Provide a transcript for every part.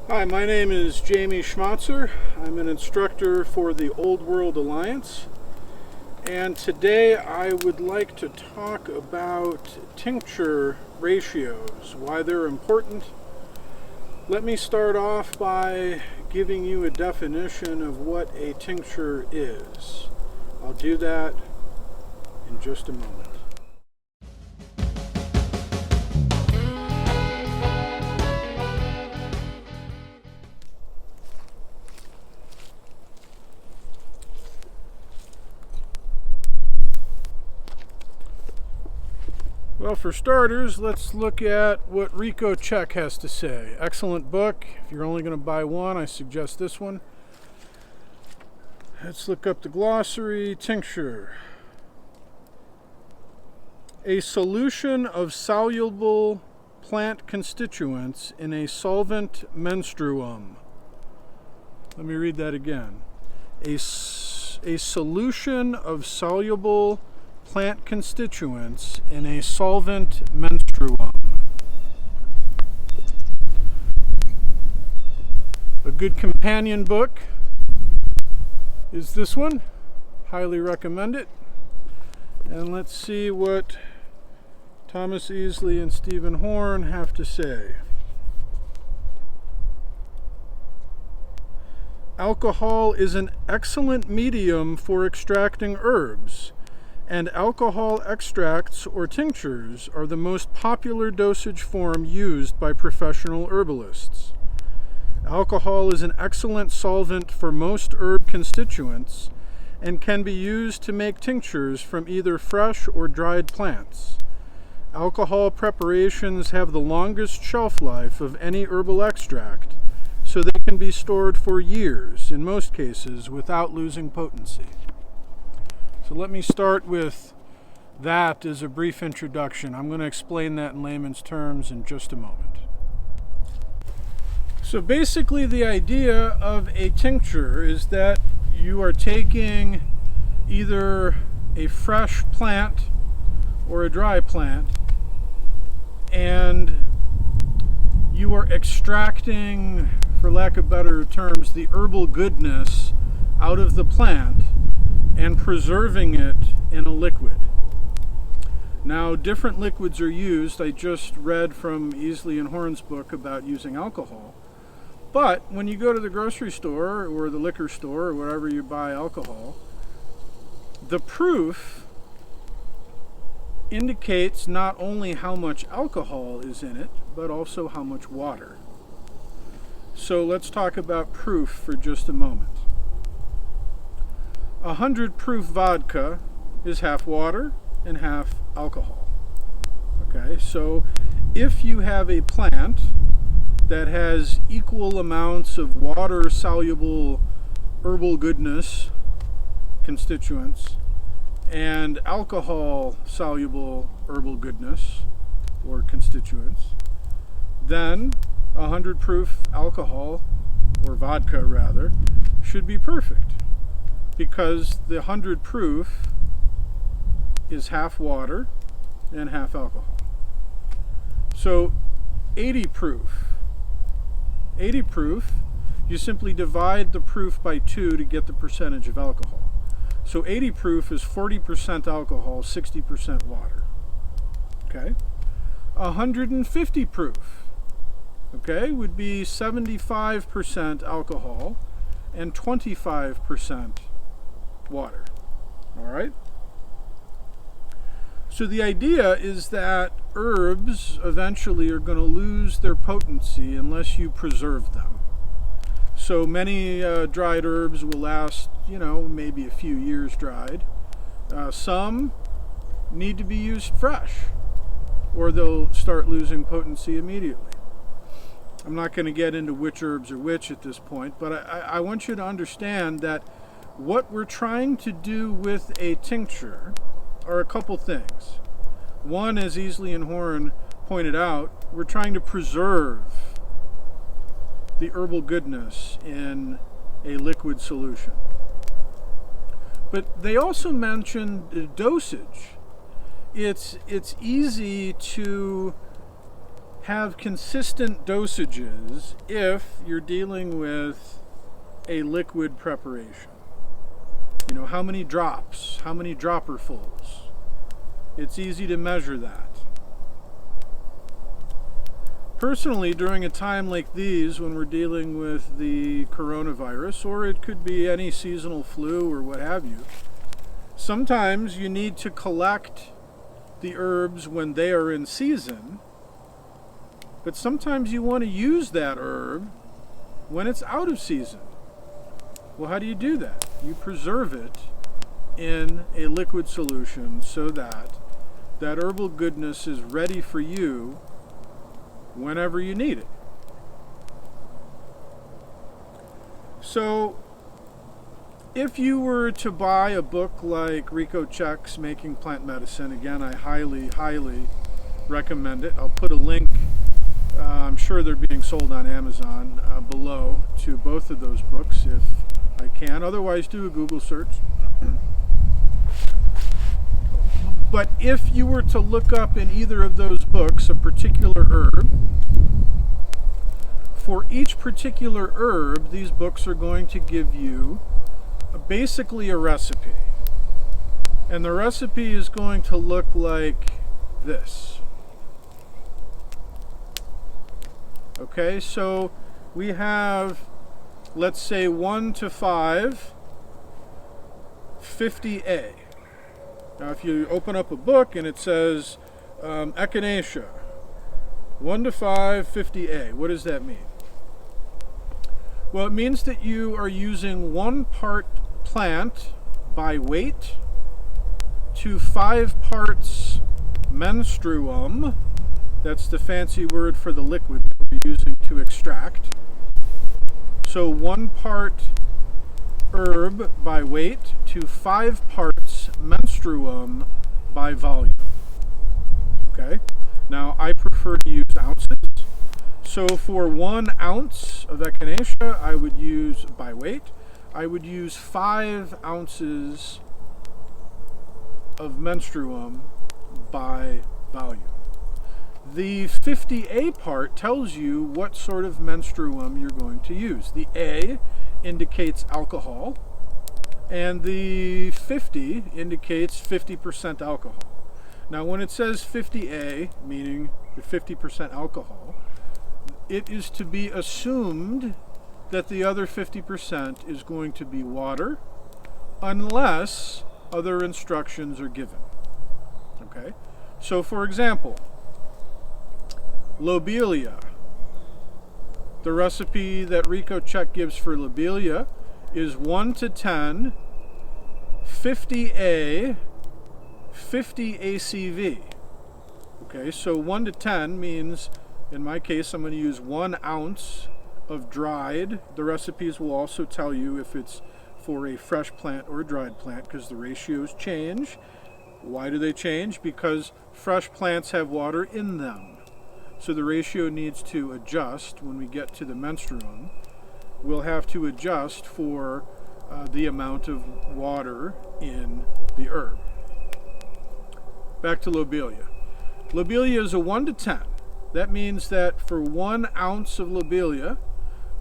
Hi, my name is Jamie Schmatzer. I'm an instructor for the Old World Alliance, and today I would like to talk about tincture ratios, why they're important. Let me start off by giving you a definition of what a tincture is. I'll do that in just a moment. Well, for starters, let's look at what Rico Check has to say. Excellent book. If you're only going to buy one, I suggest this one. Let's look up the glossary. Tincture. A solution of soluble plant constituents in a solvent menstruum. Let me read that again. A solution of soluble plant constituents in a solvent menstruum. A good companion book is this one. Highly recommend it. And let's see what Thomas Easley and Stephen Horn have to say. Alcohol is an excellent medium for extracting herbs, and alcohol extracts or tinctures are the most popular dosage form used by professional herbalists. Alcohol is an excellent solvent for most herb constituents and can be used to make tinctures from either fresh or dried plants. Alcohol preparations have the longest shelf life of any herbal extract, so they can be stored for years, in most cases, without losing potency. So let me start with that as a brief introduction. I'm going to explain that in layman's terms in just a moment. So basically the idea of a tincture is that you are taking either a fresh plant or a dry plant and you are extracting, for lack of better terms, the herbal goodness out of the plant and preserving it in a liquid. Now, different liquids are used. I just read from Easley and Horn's book about using alcohol. But when you go to the grocery store or the liquor store or wherever you buy alcohol, the proof indicates not only how much alcohol is in it, but also how much water. So let's talk about proof for just a moment. 100 proof vodka is half water and half alcohol. Okay, so if you have a plant that has equal amounts of water soluble herbal goodness constituents and alcohol soluble herbal goodness or constituents, then 100 proof alcohol, or vodka rather, should be perfect, because the 100 proof is half water and half alcohol. So 80 proof, you simply divide the proof by 2 to get the percentage of alcohol. So 80 proof is 40% alcohol, 60% water. Okay? 150 proof, okay, would be 75% alcohol and 25% water. All right? So the idea is that herbs eventually are going to lose their potency unless you preserve them. So many dried herbs will last, maybe a few years dried. Some need to be used fresh, or they'll start losing potency immediately. I'm not going to get into which herbs are which at this point, but I want you to understand that what we're trying to do with a tincture are a couple things. One, as Easley and Horn pointed out, we're trying to preserve the herbal goodness in a liquid solution. But they also mentioned the dosage. It's easy to have consistent dosages if you're dealing with a liquid preparation. You know, how many drops, how many dropperfuls. It's easy to measure that. Personally, during a time like these, when we're dealing with the coronavirus, or it could be any seasonal flu or what have you, sometimes you need to collect the herbs when they are in season, but sometimes you want to use that herb when it's out of season. Well, how do you do that? You preserve it in a liquid solution so that that herbal goodness is ready for you whenever you need it. So, if you were to buy a book like Rico Check's Making Plant Medicine, again, I highly, highly recommend it. I'll put a link, I'm sure they're being sold on Amazon, below to both of those books if I can. Otherwise, do a Google search. But if you were to look up in either of those books a particular herb, for each particular herb, these books are going to give you basically a recipe. And the recipe is going to look like this. Okay, so we have, let's say 1 to 5, 50A. Now if you open up a book and it says Echinacea, 1 to 5, 50A, what does that mean? Well, it means that you are using 1 part plant by weight to 5 parts menstruum. That's the fancy word for the liquid that we're using to extract. So 1 part herb by weight to 5 parts menstruum by volume. Okay? Now I prefer to use ounces. So for 1 ounce of echinacea, I would use, by weight, I would use 5 ounces of menstruum by volume. The 50A part tells you what sort of menstruum you're going to use. The A indicates alcohol, and the 50 indicates 50% alcohol. Now when it says 50A, meaning the 50% alcohol, it is to be assumed that the other 50% is going to be water, unless other instructions are given. Okay? So for example, lobelia. The recipe that Rico Check gives for lobelia is 1 to 10, 50A, 50 ACV. Okay, so 1 to 10 means, in my case, I'm going to use 1 ounce of dried. The recipes will also tell you if it's for a fresh plant or a dried plant, because the ratios change. Why do they change? Because fresh plants have water in them. So the ratio needs to adjust when we get to the menstruum. We'll have to adjust for the amount of water in the herb. Back to lobelia. Lobelia is a 1 to 10. That means that for 1 ounce of lobelia,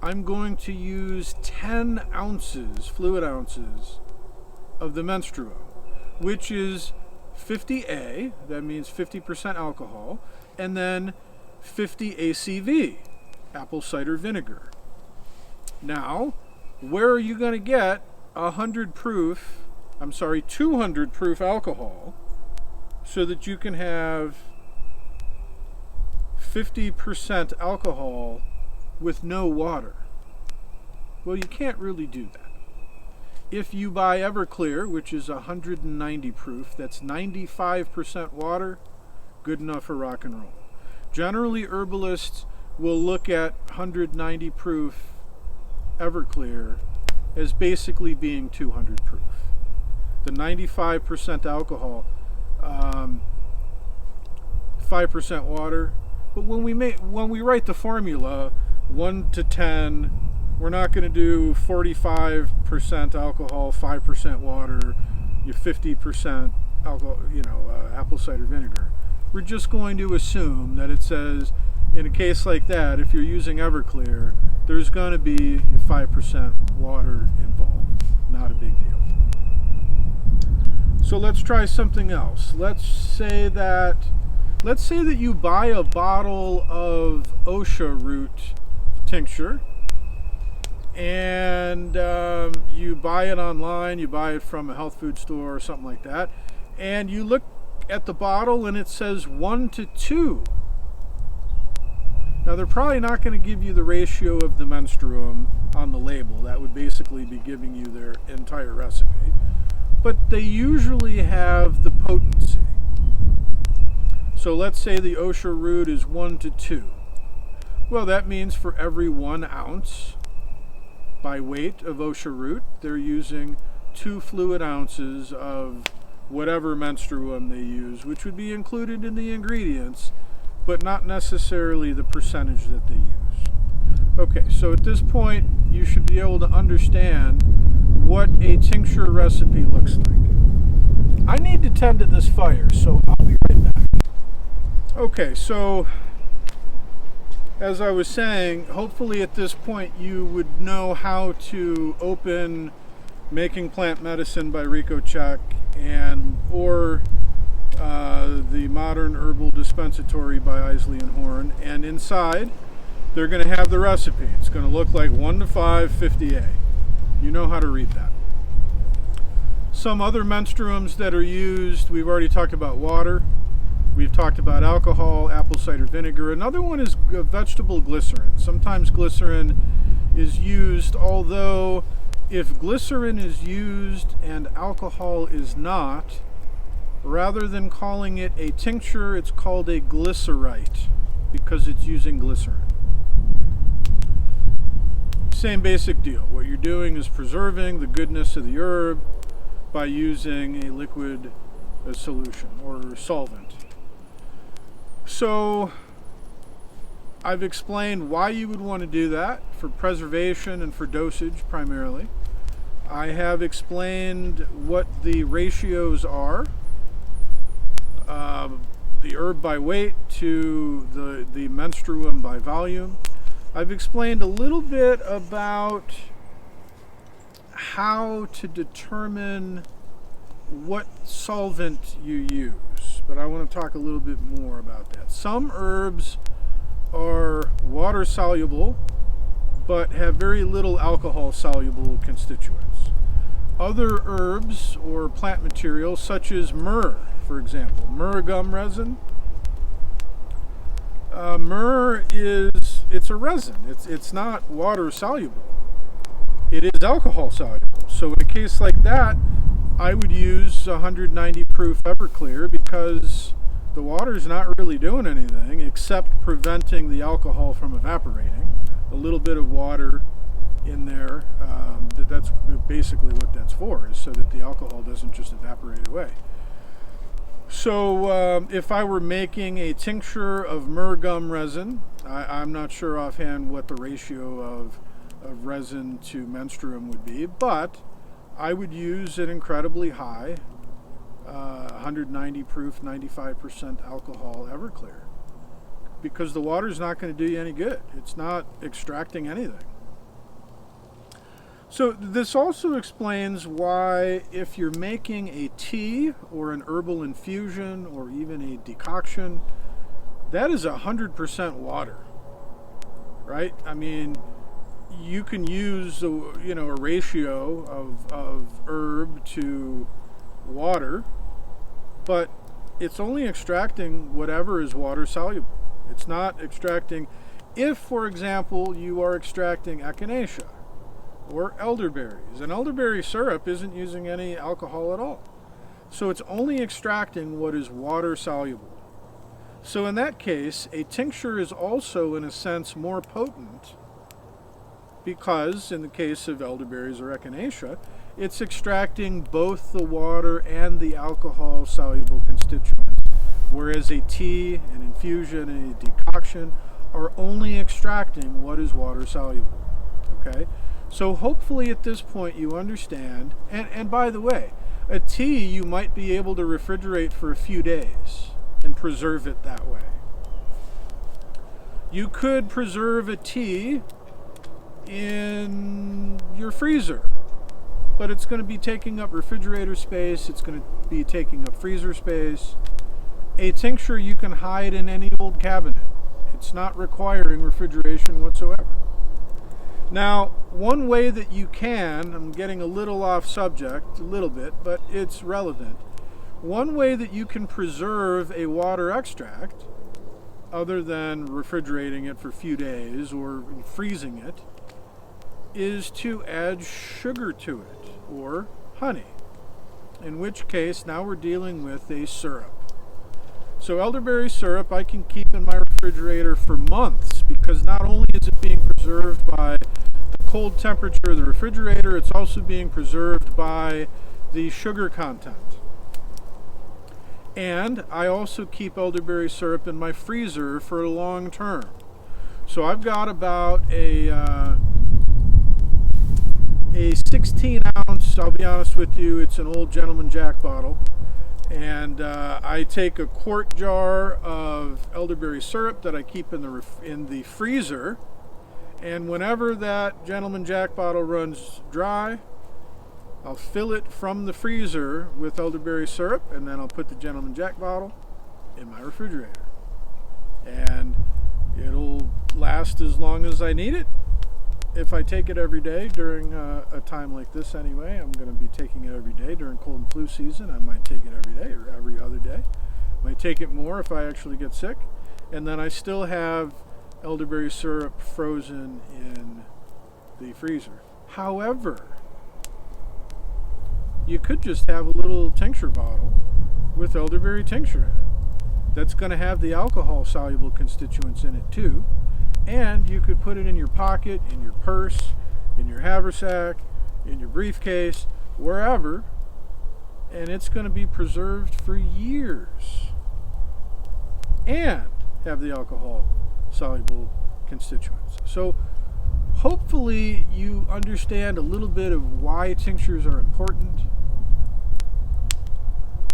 I'm going to use 10 ounces, fluid ounces, of the menstruum, which is 50A, that means 50% alcohol, and then 50 ACV, apple cider vinegar. Now, where are you going to get 200 proof alcohol so that you can have 50% alcohol with no water? Well, you can't really do that. If you buy Everclear, which is 190 proof, that's 95% water, good enough for rock and roll. Generally, herbalists will look at 190 proof Everclear as basically being 200 proof. The 95% alcohol, 5% water. But when we write the formula, 1 to 10, we're not going to do 45% alcohol, 5% water, 50% alcohol, apple cider vinegar. We're just going to assume that it says in a case like that, if you're using Everclear, there's going to be 5% water involved. Not a big deal. So let's try something else. Let's say that you buy a bottle of OSHA root tincture, and you buy it online, you buy it from a health food store or something like that, and you look at the bottle and it says 1 to 2. Now they're probably not going to give you the ratio of the menstruum on the label. That would basically be giving you their entire recipe. But they usually have the potency. So let's say the OSHA root is 1 to 2. Well, that means for every 1 ounce by weight of OSHA root, they're using 2 fluid ounces of whatever menstruum they use, which would be included in the ingredients, but not necessarily the percentage that they use. Okay, so at this point, you should be able to understand what a tincture recipe looks like. I need to tend to this fire, so I'll be right back. Okay, so as I was saying, hopefully at this point you would know how to open Making Plant Medicine by Rico Check or the Modern Herbal Dispensatory by Isley and Horn, and inside they're going to have the recipe. It's going to look like 1 to 5 50A. You know how to read that. Some other menstruums that are used, we've already talked about water, we've talked about alcohol, apple cider vinegar. Another one is vegetable glycerin. Sometimes glycerin is used, although if glycerin is used and alcohol is not, rather than calling it a tincture, it's called a glycerite because it's using glycerin. Same basic deal. What you're doing is preserving the goodness of the herb by using a liquid solution or solvent. So I've explained why you would want to do that, for preservation and for dosage primarily. I have explained what the ratios are. The herb by weight to the menstruum by volume. I've explained a little bit about how to determine what solvent you use, but I want to talk a little bit more about that. Some herbs are water soluble but have very little alcohol soluble constituents. Other herbs or plant materials such as myrrh, for example, myrrh gum resin. Myrrh it's a resin. It's not water soluble. It is alcohol soluble. So in a case like that, I would use 190 proof Everclear because the water is not really doing anything except preventing the alcohol from evaporating. A little bit of water in there, that's basically what that's for, is so that the alcohol doesn't just evaporate away. So if I were making a tincture of myrrh gum resin, I'm not sure offhand what the ratio of resin to menstruum would be, but I would use an incredibly high 190 proof, 95% alcohol Everclear, because the water is not going to do you any good. It's not extracting anything. So this also explains why if you're making a tea or an herbal infusion or even a decoction, that is 100% water, right? I mean, you can use a ratio of herb to water, but it's only extracting whatever is water soluble. It's not extracting, if for example you are extracting echinacea or elderberries, and elderberry syrup isn't using any alcohol at all. So it's only extracting what is water soluble. So in that case, a tincture is also in a sense more potent because in the case of elderberries or echinacea, it's extracting both the water and the alcohol soluble constituents, whereas a tea, an infusion, and a decoction are only extracting what is water soluble. Okay? So hopefully at this point you understand, and by the way, a tea you might be able to refrigerate for a few days and preserve it that way. You could preserve a tea in your freezer, but it's going to be taking up refrigerator space, it's going to be taking up freezer space. A tincture you can hide in any old cabinet. It's not requiring refrigeration whatsoever. Now, one way that you can, I'm getting a little off subject, a little bit, but it's relevant. One way that you can preserve a water extract, other than refrigerating it for a few days or freezing it, is to add sugar to it, or honey. In which case, now we're dealing with a syrup. So elderberry syrup I can keep in my refrigerator for months, because not only is it being preserved by the cold temperature of the refrigerator, it's also being preserved by the sugar content. And I also keep elderberry syrup in my freezer for a long term. So I've got about a 16 ounce, I'll be honest with you, it's an old Gentleman Jack bottle. And I take a quart jar of elderberry syrup that I keep in the freezer. And whenever that Gentleman Jack bottle runs dry, I'll fill it from the freezer with elderberry syrup, and then I'll put the Gentleman Jack bottle in my refrigerator. And it'll last as long as I need it. If I take it every day during a time like this anyway, I'm going to be taking it every day during cold and flu season. I might take it every day or every other day. Might take it more if I actually get sick. And then I still have elderberry syrup frozen in the freezer. However, you could just have a little tincture bottle with elderberry tincture in it. That's going to have the alcohol-soluble constituents in it too. And you could put it in your pocket, in your purse, in your haversack, in your briefcase, wherever, and it's going to be preserved for years and have the alcohol-soluble constituents. So hopefully you understand a little bit of why tinctures are important,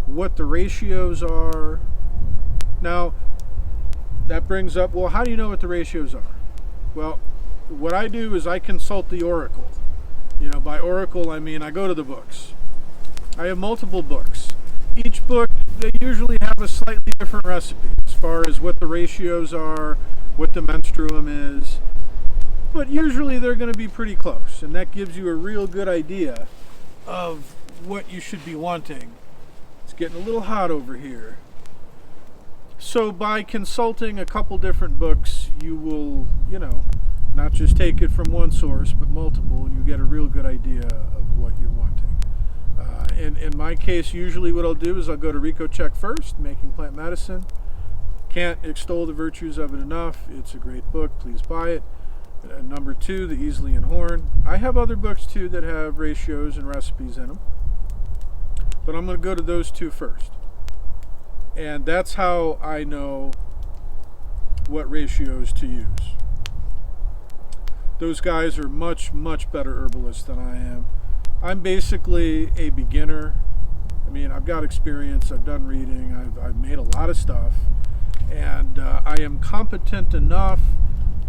what the ratios are. Now, that brings up, well, how do you know what the ratios are? Well, what I do is I consult the oracle. By oracle, I mean I go to the books. I have multiple books. Each book, they usually have a slightly different recipe as far as what the ratios are, what the menstruum is. But usually they're going to be pretty close, and that gives you a real good idea of what you should be wanting. It's getting a little hot over here. So by consulting a couple different books, you will, not just take it from one source, but multiple, and you get a real good idea of what you're wanting. In my case, usually what I'll do is I'll go to RicoCheck first, Making Plant Medicine. Can't extol the virtues of it enough. It's a great book. Please buy it. Number 2, the Easley and Horn. I have other books too that have ratios and recipes in them, but I'm going to go to those two first. And that's how I know what ratios to use. Those guys are much, much better herbalists than I am. I'm basically a beginner. I mean, I've got experience, I've done reading, I've made a lot of stuff, and I am competent enough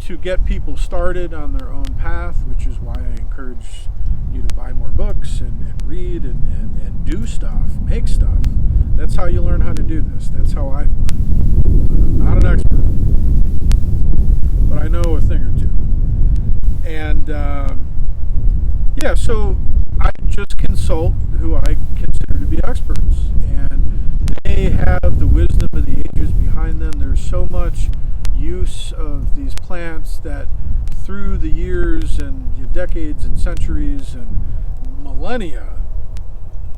to get people started on their own path, which is why I encourage you to buy more books and read and do stuff, make stuff. That's how you learn how to do this. That's how I've learned. I'm not an expert, but I know a thing or two. And so I just consult who I consider to be experts, and they have the wisdom of the ages behind them. There's so much use of these plants that through the years and decades and centuries and millennia,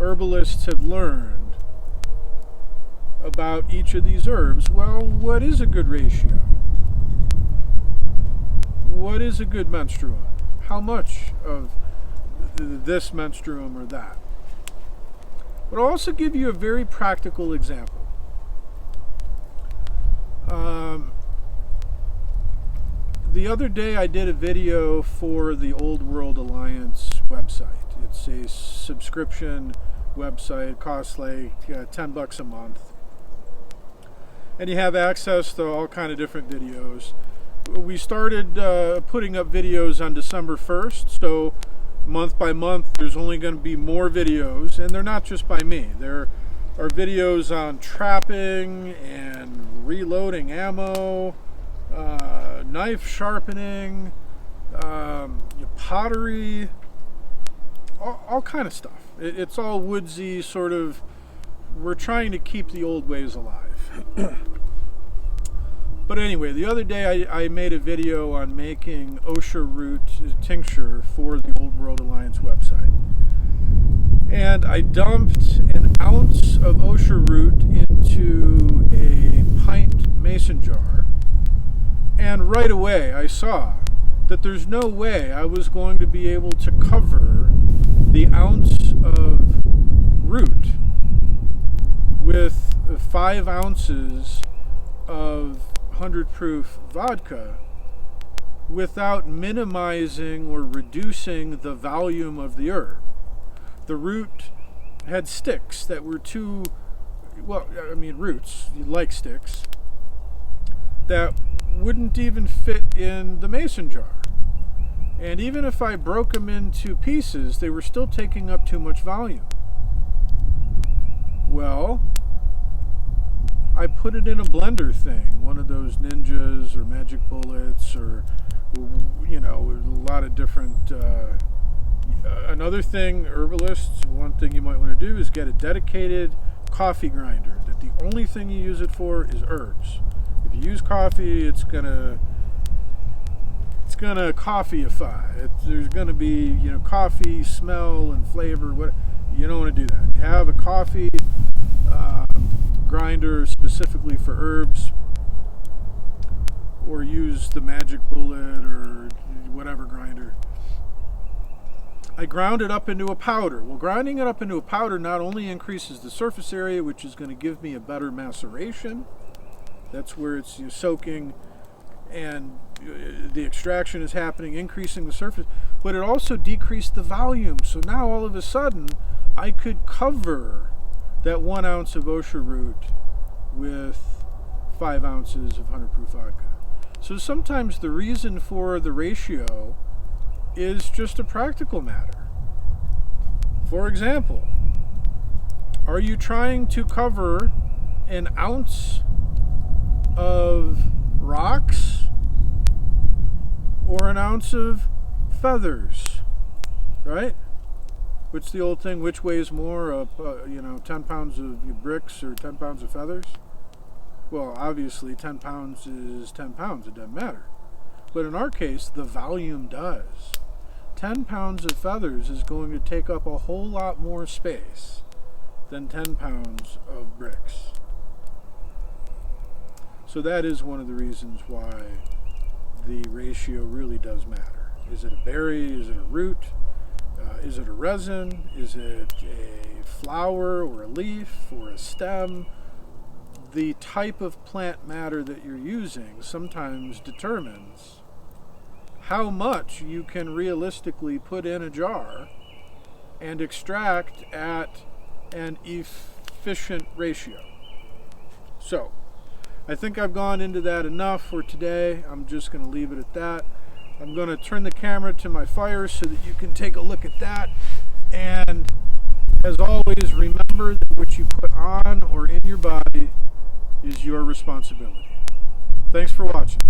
herbalists have learned about each of these herbs. Well, what is a good ratio? What is a good menstruum? How much of this menstruum or that? But I'll also give you a very practical example. The other day I did a video for the Old World Alliance website. It's a subscription website. It costs like $10 a month. And you have access to all kind of different videos. we started putting up videos on December 1st, so month by month there's only going to be more videos, and they're not just by me. There are videos on trapping and reloading ammo, knife sharpening, pottery, all kind of stuff. It's all woodsy, sort of. We're trying to keep the old ways alive. But anyway, the other day I made a video on making Osha root tincture for the Old World Alliance website. And I dumped an ounce of Osha root into a pint mason jar. And right away I saw that there's no way I was going to be able to cover the ounce of root with 5 ounces of 100 proof vodka without minimizing or reducing the volume of the herb. The root had sticks that were too, well, I mean roots, you like sticks, that wouldn't even fit in the mason jar. And even if I broke them into pieces, they were still taking up too much volume. Well, I put it in a blender thing, one of those ninjas or magic bullets or, you know, a lot of different, another thing, herbalists, one thing you might want to do is get a dedicated coffee grinder that the only thing you use it for is herbs. If you use coffee, it's gonna coffeeify. There's gonna be, you know, coffee smell and flavor. What, you don't want to do that. Have a coffee grinder specifically for herbs, or use the magic bullet or whatever grinder. I ground it up into a powder. Well, grinding it up into a powder not only increases the surface area, which is going to give me a better maceration. That's where it's, you know, soaking and the extraction is happening, increasing the surface, but it also decreased the volume. So now all of a sudden I could cover that 1 ounce of Osha root with 5 ounces of 100 proof vodka. So sometimes the reason for the ratio is just a practical matter. For example, are you trying to cover an ounce of rocks or an ounce of feathers, right? What's the old thing? Which weighs more? 10 pounds of bricks or 10 pounds of feathers? Well, obviously 10 pounds is 10 pounds. It doesn't matter. But in our case, the volume does. 10 pounds of feathers is going to take up a whole lot more space than 10 pounds of bricks. So that is one of the reasons why the ratio really does matter. Is it a berry? Is it a root? Is it a resin? Is it a flower or a leaf or a stem? The type of plant matter that you're using sometimes determines how much you can realistically put in a jar and extract at an efficient ratio. So, I think I've gone into that enough for today. I'm just going to leave it at that. I'm going to turn the camera to my fire so that you can take a look at that. And as always, remember that what you put on or in your body is your responsibility. Thanks for watching.